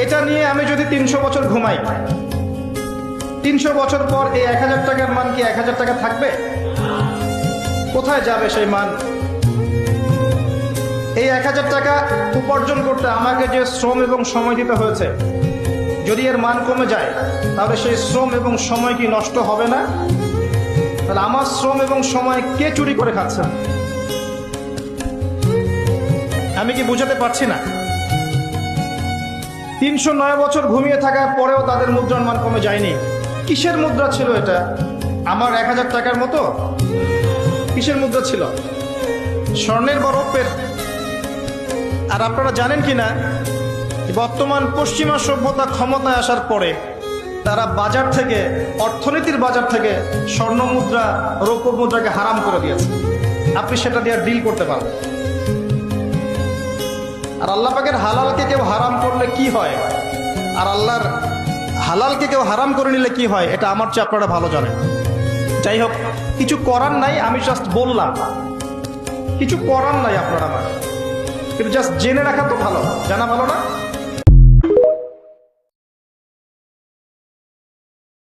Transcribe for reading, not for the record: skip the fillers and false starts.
এটা নিয়ে আমি যদি 300 বছর ঘুমাই, 300 বছর পর এই 1000 টাকার মান কি 1000 টাকা থাকবে? কোথায় যাবে সেই মান? এই 1000 টাকা উপার্জন করতে আমাকে যে শ্রম এবং সময় দিতে হয়েছে, যদি এর মান কমে যায় তাহলে সেই শ্রম এবং সময় কি নষ্ট হবে না? তাহলে আমার শ্রম এবং সময় কে চুরি করে খাচ্ছে? আমি কি বুঝাতে পারছি না? 309 বছর ঘুমিয়ে থাকার পরেও তাদের মুদ্রার মান কমে যায়নি। কিসের মুদ্রা ছিল এটা? আমার 1000 টাকার মতো? কিসের মুদ্রা ছিল? স্বর্ণের বা রৌপ্যের? আর আপনারা জানেন কিনা, বর্তমান পশ্চিমা সভ্যতা ক্ষমতায় আসার পরে তারা বাজার থেকে, অর্থনীতির বাজার থেকে স্বর্ণ মুদ্রা, রৌপ্য মুদ্রাকে হারাম করে দিয়েছে। আপনি সেটা দিয়ে ডিল করতে পারবেন। আর আল্লাহ পাকের হালালকে কেউ হারাম করলে কি হয়, আর আল্লাহর হালালকে কেউ হারাম করে নিলে কি হয়, এটা আমার চেয়ে আপনারা ভালো জানেন। যাই হোক, কিছু করার নাই, আমি জাস্ট বললাম, কিছু করার নাই আপনারা আমার, কিন্তু জাস্ট জেনে রাখা তো ভালো, জানা ভালো না?